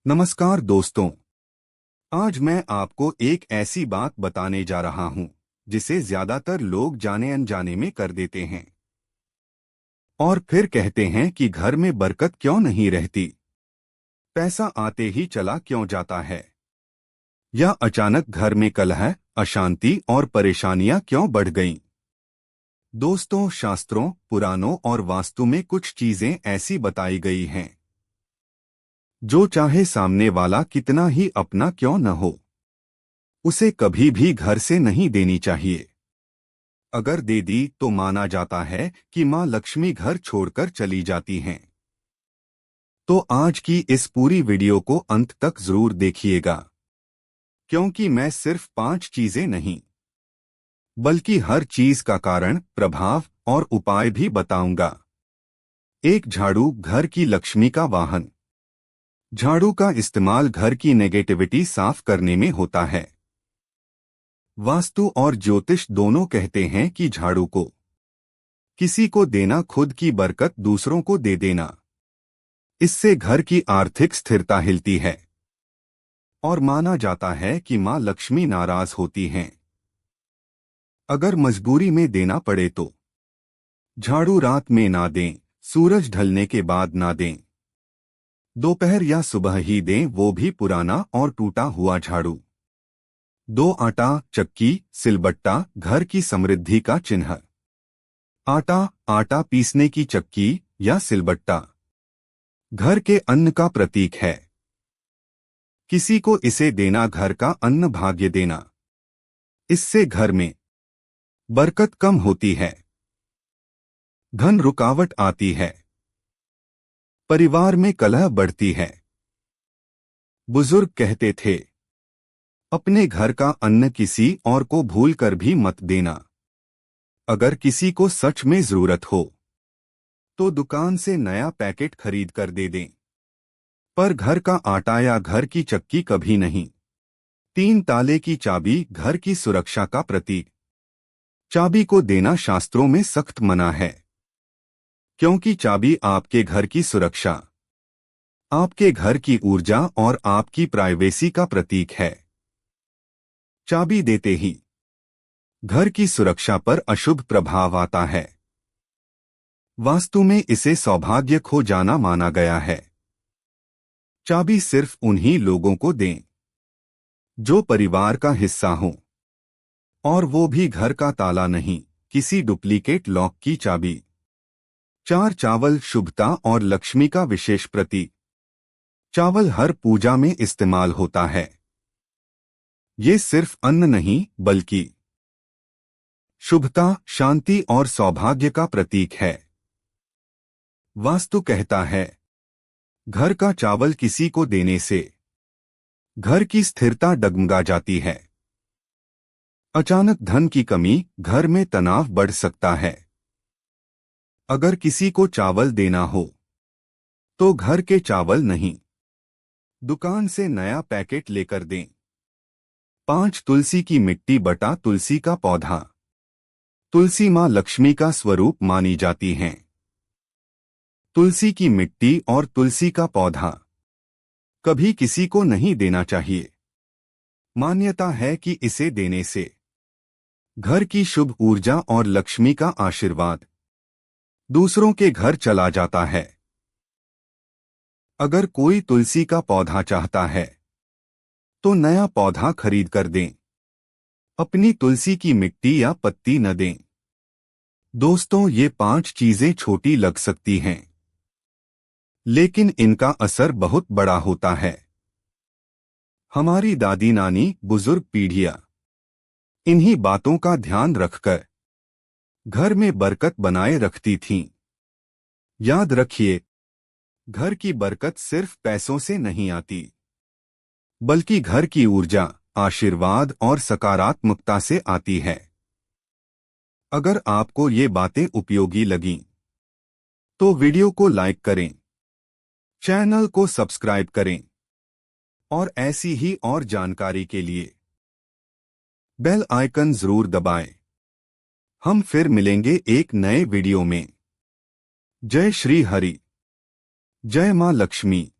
नमस्कार दोस्तों। आज मैं आपको एक ऐसी बात बताने जा रहा हूं जिसे ज्यादातर लोग जाने अनजाने में कर देते हैं और फिर कहते हैं कि घर में बरकत क्यों नहीं रहती, पैसा आते ही चला क्यों जाता है, या अचानक घर में कलह, अशांति और परेशानियां क्यों बढ़ गईं। दोस्तों, शास्त्रों, पुराणों और वास्तु में कुछ चीजें ऐसी बताई गई हैं जो चाहे सामने वाला कितना ही अपना क्यों न हो, उसे कभी भी घर से नहीं देनी चाहिए। अगर दे दी तो माना जाता है कि मां लक्ष्मी घर छोड़कर चली जाती हैं। तो आज की इस पूरी वीडियो को अंत तक जरूर देखिएगा, क्योंकि मैं सिर्फ 5 चीजें नहीं बल्कि हर चीज का कारण, प्रभाव और उपाय भी बताऊंगा। एक झाड़ू घर की लक्ष्मी का वाहन। झाड़ू का इस्तेमाल घर की नेगेटिविटी साफ करने में होता है। वास्तु और ज्योतिष दोनों कहते हैं कि झाड़ू को किसी को देना खुद की बरकत दूसरों को दे देना। इससे घर की आर्थिक स्थिरता हिलती है और माना जाता है कि मां लक्ष्मी नाराज होती हैं। अगर मजबूरी में देना पड़े तो झाड़ू रात में ना दें, सूरज ढलने के बाद ना दें, दोपहर या सुबह ही दें, वो भी पुराना और टूटा हुआ झाड़ू। 2 आटा चक्की सिलबट्टा घर की समृद्धि का चिन्ह। आटा पीसने की चक्की या सिलबट्टा घर के अन्न का प्रतीक है। किसी को इसे देना घर का अन्न भाग्य देना। इससे घर में बरकत कम होती है, धन रुकावट आती है, परिवार में कलह बढ़ती है। बुजुर्ग कहते थे, अपने घर का अन्न किसी और को भूलकर भी मत देना। अगर किसी को सच में जरूरत हो तो दुकान से नया पैकेट खरीद कर दे दें, पर घर का आटा या घर की चक्की कभी नहीं। 3 ताले की चाबी घर की सुरक्षा का प्रतीक। चाबी को देना शास्त्रों में सख्त मना है, क्योंकि चाबी आपके घर की सुरक्षा, आपके घर की ऊर्जा और आपकी प्राइवेसी का प्रतीक है। चाबी देते ही घर की सुरक्षा पर अशुभ प्रभाव आता है। वास्तु में इसे सौभाग्य खो जाना माना गया है। चाबी सिर्फ उन्हीं लोगों को दें जो परिवार का हिस्सा हो, और वो भी घर का ताला नहीं, किसी डुप्लीकेट लॉक की चाबी। 4 चावल शुभता और लक्ष्मी का विशेष प्रतीक। चावल हर पूजा में इस्तेमाल होता है। ये सिर्फ अन्न नहीं बल्कि शुभता, शांति और सौभाग्य का प्रतीक है। वास्तु कहता है, घर का चावल किसी को देने से घर की स्थिरता डगमगा जाती है। अचानक धन की कमी, घर में तनाव बढ़ सकता है। अगर किसी को चावल देना हो तो घर के चावल नहीं, दुकान से नया पैकेट लेकर दें। 5 तुलसी की मिट्टी बटा तुलसी का पौधा। तुलसी मां लक्ष्मी का स्वरूप मानी जाती हैं। तुलसी की मिट्टी और तुलसी का पौधा कभी किसी को नहीं देना चाहिए। मान्यता है कि इसे देने से घर की शुभ ऊर्जा और लक्ष्मी का आशीर्वाद दूसरों के घर चला जाता है। अगर कोई तुलसी का पौधा चाहता है तो नया पौधा खरीद कर दें, अपनी तुलसी की मिट्टी या पत्ती न दें। दोस्तों, ये 5 चीजें छोटी लग सकती हैं, लेकिन इनका असर बहुत बड़ा होता है। हमारी दादी नानी, बुजुर्ग पीढ़ियां इन्हीं बातों का ध्यान रखकर घर में बरकत बनाए रखती थीं। याद रखिए, घर की बरकत सिर्फ पैसों से नहीं आती, बल्कि घर की ऊर्जा, आशीर्वाद और सकारात्मकता से आती है। अगर आपको ये बातें उपयोगी लगीं तो वीडियो को लाइक करें, चैनल को सब्सक्राइब करें और ऐसी ही और जानकारी के लिए बेल आइकन जरूर दबाएं। हम फिर मिलेंगे एक नए वीडियो में। जय श्री हरि, जय मां लक्ष्मी।